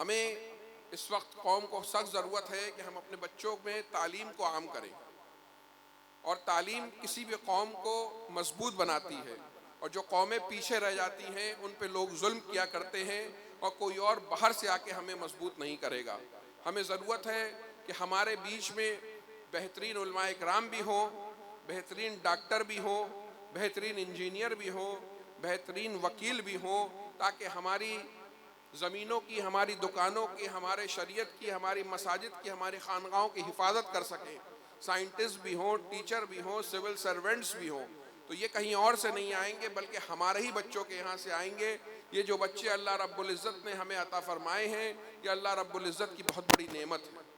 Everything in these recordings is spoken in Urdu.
ہمیں اس وقت قوم کو سخت ضرورت ہے کہ ہم اپنے بچوں میں تعلیم کو عام کریں، اور تعلیم کسی بھی قوم کو مضبوط بناتی ہے، اور جو قومیں پیچھے رہ جاتی ہیں ان پہ لوگ ظلم کیا کرتے ہیں، اور کوئی اور باہر سے آ کے ہمیں مضبوط نہیں کرے گا۔ ہمیں ضرورت ہے کہ ہمارے بیچ میں بہترین علماء اکرام بھی ہوں، بہترین ڈاکٹر بھی ہوں، بہترین انجینئر بھی ہوں، بہترین وکیل بھی ہوں، تاکہ ہماری زمینوں کی، ہماری دکانوں کی، ہمارے شریعت کی، ہماری مساجد کی، ہماری خانقاہوں کی حفاظت کر سکیں۔ سائنٹسٹ بھی ہوں، ٹیچر بھی ہوں، سول سرونٹس بھی ہوں، تو یہ کہیں اور سے نہیں آئیں گے بلکہ ہمارے ہی بچوں کے یہاں سے آئیں گے۔ یہ جو بچے اللہ رب العزت نے ہمیں عطا فرمائے ہیں، یہ اللہ رب العزت کی بہت بڑی نعمت ہے۔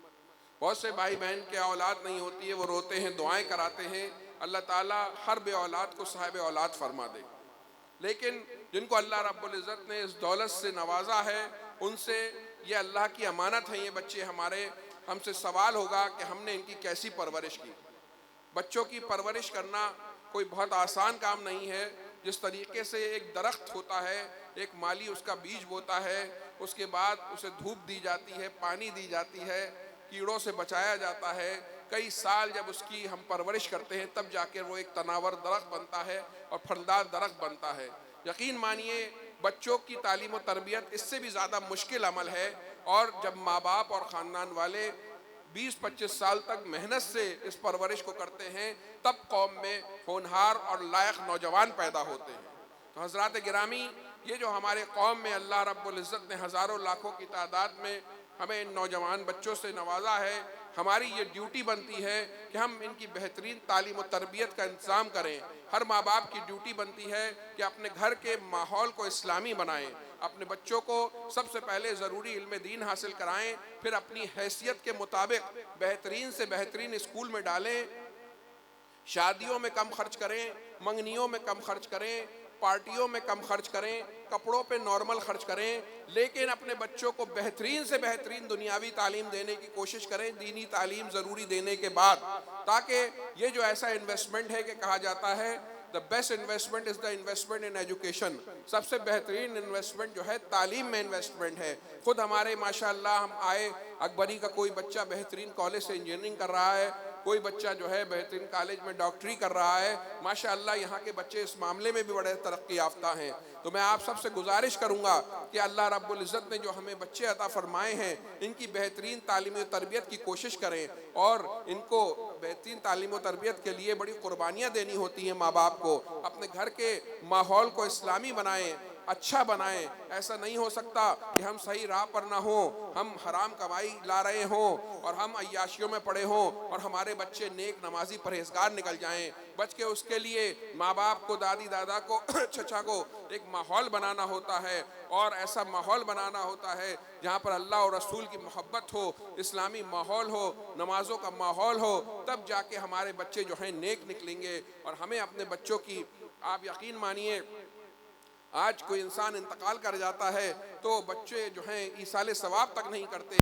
بہت سے بھائی بہن کے اولاد نہیں ہوتی ہے، وہ روتے ہیں، دعائیں کراتے ہیں، اللہ تعالیٰ ہر بے اولاد کو صاحب اولاد فرما دے۔ لیکن جن کو اللہ رب العزت نے اس دولت سے نوازا ہے، ان سے یہ اللہ کی امانت ہے، یہ بچے ہمارے، ہم سے سوال ہوگا کہ ہم نے ان کی کیسی پرورش کی۔ بچوں کی پرورش کرنا کوئی بہت آسان کام نہیں ہے۔ جس طریقے سے ایک درخت ہوتا ہے، ایک مالی اس کا بیج بوتا ہے، اس کے بعد اسے دھوپ دی جاتی ہے، پانی دی جاتی ہے، کیڑوں سے بچایا جاتا ہے، کئی سال جب اس کی ہم پرورش کرتے ہیں تب جا کے وہ ایک تناور درخت بنتا ہے اور پھلدار درخت بنتا ہے۔ یقین مانیے بچوں کی تعلیم و تربیت اس سے بھی زیادہ مشکل عمل ہے، اور جب ماں باپ اور خاندان والے 20-25 سال تک محنت سے اس پرورش کو کرتے ہیں، تب قوم میں ہونہار اور لائق نوجوان پیدا ہوتے ہیں۔ تو حضرات گرامی، یہ جو ہمارے قوم میں اللہ رب العزت نے ہزاروں لاکھوں کی تعداد میں ہمیں ان نوجوان بچوں سے نوازا ہے، ہماری یہ ڈیوٹی بنتی ہے کہ ہم ان کی بہترین تعلیم و تربیت کا انتظام کریں۔ ہر ماں باپ کی ڈیوٹی بنتی ہے کہ اپنے گھر کے ماحول کو اسلامی بنائیں، اپنے بچوں کو سب سے پہلے ضروری علم دین حاصل کرائیں، پھر اپنی حیثیت کے مطابق بہترین سے بہترین اسکول میں ڈالیں، شادیوں میں کم خرچ کریں، منگنیوں میں کم خرچ کریں، پارٹیوں میں کم خرچ کریں، کپڑوں پہ نارمل خرچ کریں، لیکن اپنے بچوں کو بہترین سے بہترین دنیاوی تعلیم دینے کی کوشش کریں، دینی تعلیم ضروری دینے کے بعد، تاکہ یہ جو ایسا انویسٹمنٹ ہے کہ کہا جاتا ہے the best investment is the investment in education، سب سے بہترین انویسٹمنٹ جو ہے تعلیم میں انویسٹمنٹ ہے۔ خود ہمارے ماشاءاللہ ہم آئے اکبری کا کوئی بچہ بہترین کالج سے انجینئرنگ کر رہا ہے، کوئی بچہ جو ہے بہترین کالج میں ڈاکٹری کر رہا ہے، ماشاءاللہ یہاں کے بچے اس معاملے میں بھی بڑے ترقی یافتہ ہیں۔ تو میں آپ سب سے گزارش کروں گا کہ اللہ رب العزت نے جو ہمیں بچے عطا فرمائے ہیں، ان کی بہترین تعلیم و تربیت کی کوشش کریں، اور ان کو بہترین تعلیم و تربیت کے لیے بڑی قربانیاں دینی ہوتی ہیں۔ ماں باپ کو اپنے گھر کے ماحول کو اسلامی بنائیں، اچھا بنائیں۔ ایسا نہیں ہو سکتا کہ ہم صحیح راہ پر نہ ہوں، ہم حرام کمائی لا رہے ہوں اور ہم عیاشیوں میں پڑے ہوں، اور ہمارے بچے نیک نمازی پرہیزگار نکل جائیں۔ بچ کے اس کے لیے ماں باپ کو، دادی دادا کو، چچا کو ایک ماحول بنانا ہوتا ہے، اور ایسا ماحول بنانا ہوتا ہے جہاں پر اللہ اور رسول کی محبت ہو، اسلامی ماحول ہو، نمازوں کا ماحول ہو، تب جا کے ہمارے بچے جو ہیں نیک نکلیں گے۔ اور ہمیں اپنے بچوں کی، آپ یقین مانیے آج کوئی انسان انتقال کر جاتا ہے تو بچے جو ہیں ایصال ثواب تک نہیں کرتے۔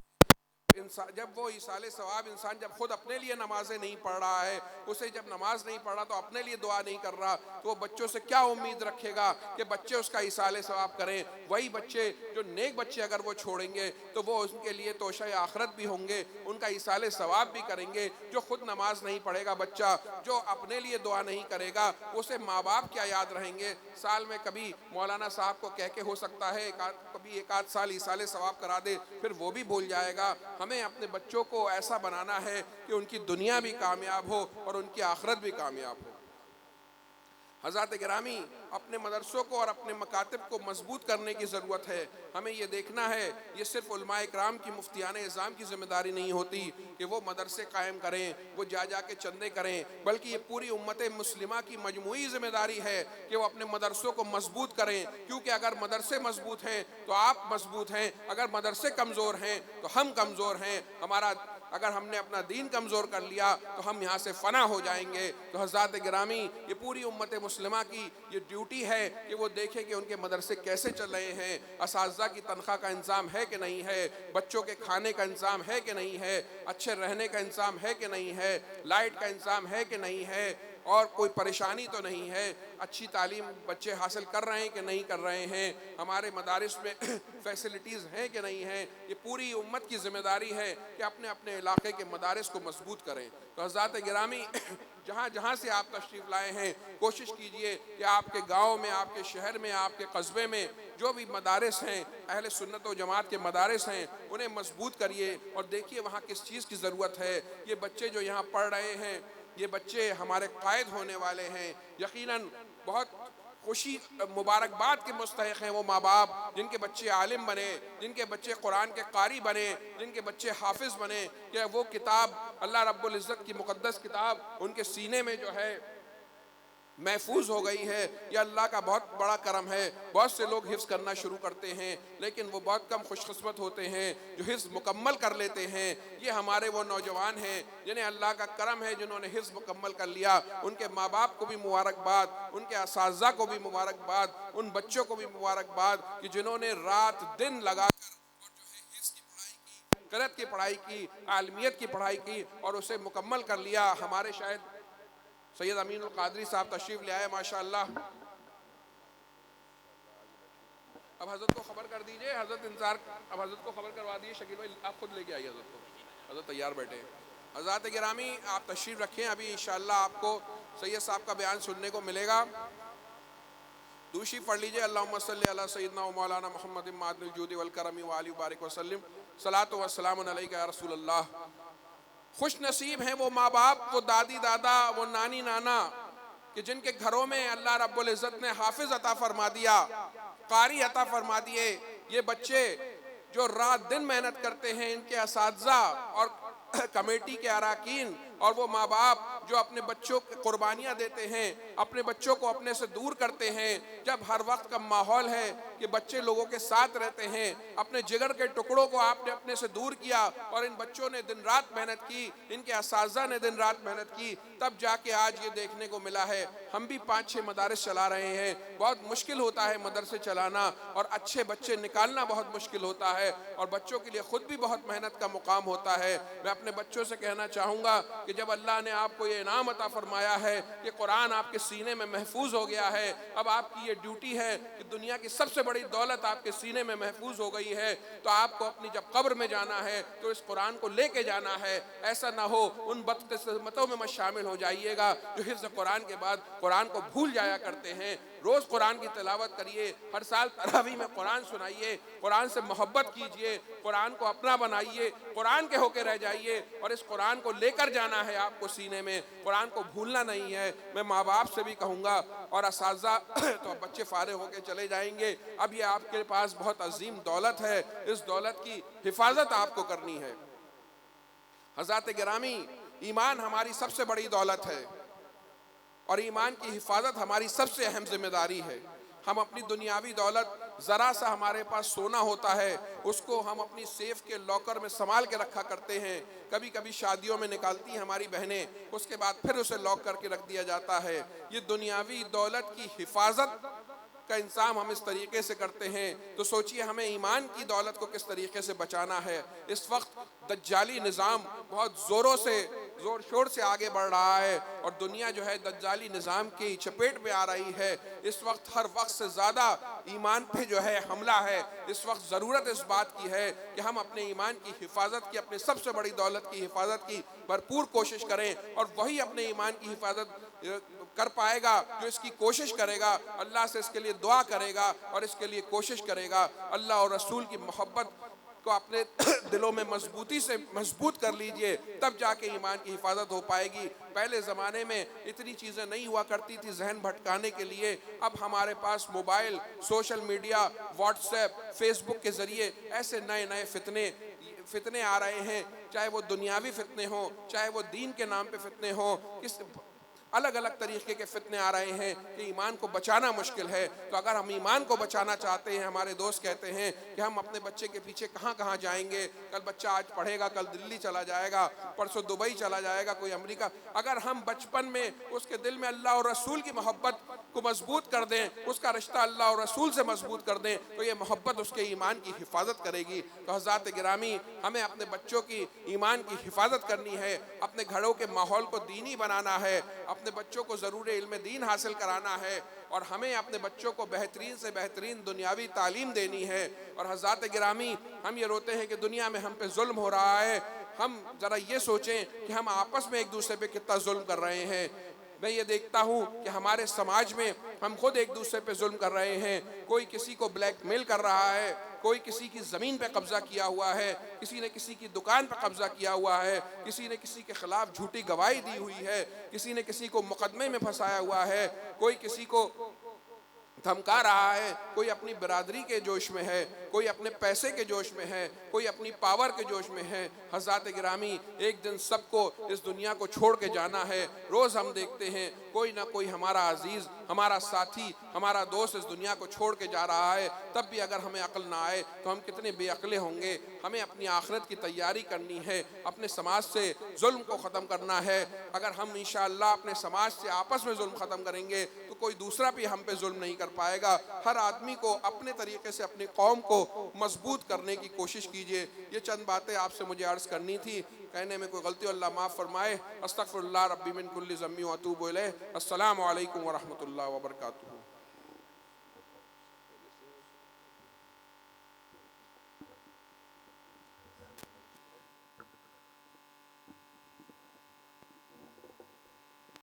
جب وہ ایصال ثواب انسان جب خود اپنے لیے نمازیں نہیں پڑھ رہا ہے، اسے جب نماز نہیں پڑھ رہا تو اپنے لیے دعا نہیں کر رہا، تو وہ بچوں سے کیا امید رکھے گا کہ بچے اس کا ایصال ثواب کریں؟ وہی بچے جو نیک بچے اگر وہ چھوڑیں گے تو وہ ان کے لیے توشہ آخرت بھی ہوں گے، ان کا ایصال ثواب بھی کریں گے۔ جو خود نماز نہیں پڑھے گا بچہ، جو اپنے لیے دعا نہیں کرے گا، اسے ماں باپ کیا یاد رہیں گے؟ سال میں کبھی مولانا صاحب کو کہہ کے ہو سکتا ہے کبھی ایک آدھ سال ایصال ثواب کرا دے، پھر وہ بھی بھول جائے گا۔ ہمیں اپنے بچوں کو ایسا بنانا ہے کہ ان کی دنیا بھی کامیاب ہو اور ان کی آخرت بھی کامیاب ہو۔ حضرات گرامی، اپنے مدرسوں کو اور اپنے مکاتب کو مضبوط کرنے کی ضرورت ہے۔ ہمیں یہ دیکھنا ہے، یہ صرف علماء اکرام کی، مفتیان اعظام کی ذمہ داری نہیں ہوتی کہ وہ مدرسے قائم کریں، وہ جا کے چندے کریں، بلکہ یہ پوری امت مسلمہ کی مجموعی ذمہ داری ہے کہ وہ اپنے مدرسوں کو مضبوط کریں، کیونکہ اگر مدرسے مضبوط ہیں تو آپ مضبوط ہیں، اگر مدرسے کمزور ہیں تو ہم کمزور ہیں۔ اگر ہم نے اپنا دین کمزور کر لیا تو ہم یہاں سے فنا ہو جائیں گے۔ تو حضرات گرامی، یہ پوری امت مسلمہ کی یہ ڈیوٹی ہے کہ وہ دیکھیں کہ ان کے مدرسے کیسے چل رہے ہیں، اساتذہ کی تنخواہ کا انتظام ہے کہ نہیں ہے، بچوں کے کھانے کا انتظام ہے کہ نہیں ہے، اچھے رہنے کا انتظام ہے کہ نہیں ہے، لائٹ کا انتظام ہے کہ نہیں ہے، اور کوئی پریشانی تو نہیں ہے، اچھی تعلیم بچے حاصل کر رہے ہیں کہ نہیں کر رہے ہیں، ہمارے مدارس میں فیسلٹیز ہیں کہ نہیں ہیں، یہ پوری امت کی ذمہ داری ہے کہ اپنے اپنے علاقے کے مدارس کو مضبوط کریں۔ تو حضرات گرامی، جہاں جہاں سے آپ تشریف لائے ہیں، کوشش کیجئے کہ آپ کے گاؤں میں، آپ کے شہر میں، آپ کے قصبے میں جو بھی مدارس ہیں، اہل سنت و جماعت کے مدارس ہیں، انہیں مضبوط کریے اور دیکھیے وہاں کس چیز کی ضرورت ہے۔ یہ بچے جو یہاں پڑھ رہے ہیں، یہ بچے ہمارے قائد ہونے والے ہیں۔ یقیناً بہت خوشی مبارکباد کے مستحق ہیں وہ ماں باپ جن کے بچے عالم بنے، جن کے بچے قرآن کے قاری بنے، جن کے بچے حافظ بنے، کہ وہ کتاب اللہ رب العزت کی مقدس کتاب ان کے سینے میں جو ہے محفوظ ہو گئی ہے۔ یہ اللہ کا بہت بڑا کرم ہے۔ بہت سے لوگ حفظ کرنا شروع کرتے ہیں لیکن وہ بہت کم خوش قسمت ہوتے ہیں جو حفظ مکمل کر لیتے ہیں۔ یہ ہمارے وہ نوجوان ہیں جنہیں اللہ کا کرم ہے، جنہوں نے حفظ مکمل کر لیا۔ ان کے ماں باپ کو بھی مبارکباد، ان کے اساتذہ کو بھی مبارکباد، ان بچوں کو بھی مبارکباد کہ جنہوں نے رات دن لگا کر اور جو ہے حفظ کی پڑھائی کی، قرأت کی پڑھائی کی، عالمیت کی پڑھائی کی اور اسے مکمل کر لیا۔ ہمارے شاید سید امین القادری صاحب تشریف لے آئے، ماشاءاللہ۔ اب حضرت کو خبر کر دیجئے، حضرت انتظار، اب حضرت کو خبر کروا دیجئے، شکیل بھائی آپ خود لے کے آئیے حضرت کو، حضرت تیار بیٹھے ہیں۔ حضرات گرامی، آپ تشریف رکھیں، ابھی انشاءاللہ آپ کو سید صاحب کا بیان سننے کو ملے گا۔ دوشی پڑھ لیجئے، اللہم صلی علی سیدنا و مولانا محمد معدن الجود والکرم وآلہ وبارک وسلم، صلاۃ و سلام علیکہ یا رسول اللہ۔ خوش نصیب ہیں وہ ماں باپ، وہ دادی دادا، وہ نانی نانا کہ جن کے گھروں میں اللہ رب العزت نے حافظ عطا فرما دیا، قاری عطا فرما دیے۔ یہ بچے جو رات دن محنت کرتے ہیں، ان کے اساتذہ اور کمیٹی کے اراکین اور وہ ماں باپ جو اپنے بچوں کی قربانیاں دیتے ہیں، اپنے بچوں کو اپنے سے دور کرتے ہیں۔ جب ہر وقت کا ماحول ہے کہ بچے لوگوں کے ساتھ رہتے ہیں، اپنے جگر کے ٹکڑوں کو آپ نے اپنے سے دور کیا اور ان بچوں نے دن رات محنت کی، ان کے اساتذہ نے دن رات محنت کی، تب جا کے آج یہ دیکھنے کو ملا ہے۔ ہم بھی 5-6 مدارس چلا رہے ہیں، بہت مشکل ہوتا ہے مدرسے چلانا اور اچھے بچے نکالنا بہت مشکل ہوتا ہے، اور بچوں کے لیے خود بھی بہت محنت کا مقام ہوتا ہے۔ میں اپنے بچوں سے کہنا چاہوں گا کہ جب اللہ نے آپ کو یہ انعام عطا فرمایا ہے کہ قرآن آپ کے سینے میں محفوظ ہو گیا ہے، اب آپ کی یہ ڈیوٹی ہے کہ دنیا کی سب سے بڑی دولت آپ کے سینے میں محفوظ ہو گئی ہے، تو آپ کو اپنی جب قبر میں جانا ہے تو اس قرآن کو لے کے جانا ہے۔ ایسا نہ ہو ان بدقسمتوں میں مت شامل ہو جائیے گا جو حفظ قرآن کے بعد قرآن کو بھول جایا کرتے ہیں۔ روز قرآن کی تلاوت کریے، ہر سال تراویح میں قرآن سنائیے، قرآن سے محبت کیجئے، قرآن کو اپنا بنائیے، قرآن کے ہو کے رہ جائیے، اور اس قرآن کو لے کر جانا ہے آپ کو سینے میں، قرآن کو بھولنا نہیں ہے۔ میں ماں باپ سے بھی کہوں گا اور اساتذہ تو بچے فارغ ہو کے چلے جائیں گے، اب یہ آپ کے پاس بہت عظیم دولت ہے، اس دولت کی حفاظت آپ کو کرنی ہے۔ حضرات گرامی، ایمان ہماری سب سے بڑی دولت ہے اور ایمان کی حفاظت ہماری سب سے اہم ذمہ داری ہے۔ ہم اپنی دنیاوی دولت، ذرا سا ہمارے پاس سونا ہوتا ہے، اس کو ہم اپنی سیف کے لاکر میں سنبھال کے رکھا کرتے ہیں۔ کبھی کبھی شادیوں میں نکالتی ہیں ہماری بہنیں، اس کے بعد پھر اسے لاک کر کے رکھ دیا جاتا ہے۔ یہ دنیاوی دولت کی حفاظت کا انتظام ہم اس طریقے سے کرتے ہیں، تو سوچئے ہمیں ایمان کی دولت کو کس طریقے سے بچانا ہے۔ اس وقت دجالی نظام بہت زور شور سے آگے بڑھ رہا ہے اور دنیا جو ہے دجالی نظام کی چپیٹ میں آ رہی ہے۔ اس وقت ہر وقت سے زیادہ ایمان پہ جو ہے حملہ ہے۔ اس وقت ضرورت اس بات کی ہے کہ ہم اپنے ایمان کی حفاظت کی، اپنے سب سے بڑی دولت کی حفاظت کی بھرپور کوشش کریں، اور وہی اپنے ایمان کی حفاظت کر پائے گا جو اس کی کوشش کرے گا، اللہ سے اس کے لیے دعا کرے گا اور اس کے لیے کوشش کرے گا۔ اللہ اور رسول کی محبت کو اپنے دلوں میں مضبوطی سے مضبوط کر لیجئے، تب جا کے ایمان کی حفاظت ہو پائے گی۔ پہلے زمانے میں اتنی چیزیں نہیں ہوا کرتی تھی ذہن بھٹکانے کے لیے، اب ہمارے پاس mobile, social media, WhatsApp, Facebook کے ذریعے ایسے نئے نئے فتنے آ رہے ہیں، چاہے وہ دنیاوی فتنے ہوں، چاہے وہ دین کے نام پہ فتنے ہوں، الگ الگ طریقے کے فتنے آ رہے ہیں کہ ایمان کو بچانا مشکل ہے۔ تو اگر ہم ایمان کو بچانا چاہتے ہیں، ہمارے دوست کہتے ہیں کہ ہم اپنے بچے کے پیچھے کہاں کہاں جائیں گے، کل بچہ آج پڑھے گا، کل دلی چلا جائے گا، پرسوں دبئی چلا جائے گا، کوئی امریکہ۔ اگر ہم بچپن میں اس کے دل میں اللہ اور رسول کی محبت کو مضبوط کر دیں، اس کا رشتہ اللہ اور رسول سے مضبوط کر دیں، تو یہ محبت اس کے ایمان کی حفاظت کرے گی۔ تو حضرات گرامی، ہمیں اپنے بچوں کی ایمان کی حفاظت کرنی ہے، اپنے گھروں کے ماحول کو دینی بنانا ہے، اپنے بچوں کو ضرور علم دین حاصل کرانا ہے اور ہمیں اپنے بچوں کو بہترین سے بہترین دنیاوی تعلیم دینی ہے۔ اور حضرات گرامی، ہم یہ روتے ہیں کہ دنیا میں ہم پہ ظلم ہو رہا ہے، ہم ذرا یہ سوچیں کہ ہم آپس میں ایک دوسرے پہ کتنا ظلم کر رہے ہیں۔ میں یہ دیکھتا ہوں کہ ہمارے سماج میں ہم خود ایک دوسرے پہ ظلم کر رہے ہیں، کوئی کسی کو بلیک میل کر رہا ہے، کوئی کسی کی زمین پہ قبضہ کیا ہوا ہے، کسی نے کسی کی دکان پہ قبضہ کیا ہوا ہے، کسی نے کسی کے خلاف جھوٹی گواہی دی ہوئی ہے، کسی نے کسی کو مقدمے میں پھنسایا ہوا ہے، کوئی کسی کو دھمکا رہا ہے، کوئی اپنی برادری کے جوش میں ہے، کوئی اپنے پیسے کے جوش میں ہے، کوئی اپنی پاور کے جوش میں ہے۔ حضرات گرامی، ایک دن سب کو اس دنیا کو چھوڑ کے جانا ہے۔ روز ہم دیکھتے ہیں کوئی نہ کوئی ہمارا عزیز، ہمارا ساتھی، ہمارا دوست اس دنیا کو چھوڑ کے جا رہا ہے، تب بھی اگر ہمیں عقل نہ آئے تو ہم کتنے بے عقلے ہوں گے۔ ہمیں اپنی آخرت کی تیاری کرنی ہے، اپنے سماج سے ظلم کو ختم کرنا ہے۔ اگر ہم انشاءاللہ اپنے سماج سے آپس میں ظلم ختم کریں گے تو کوئی دوسرا بھی ہم پہ ظلم نہیں کر پائے گا۔ ہر آدمی کو اپنے طریقے سے اپنی قوم کو مضبوط کرنے کی کوشش کیجئے۔ یہ چند باتیں آپ سے مجھے عرض کرنی تھی، کہنے میں کوئی غلطی اللہ معاف فرمائے۔ استغفر اللہ ربی من کل ذنب و اتوب الیہ۔ السلام علیکم ورحمۃ اللہ وبرکاتہ۔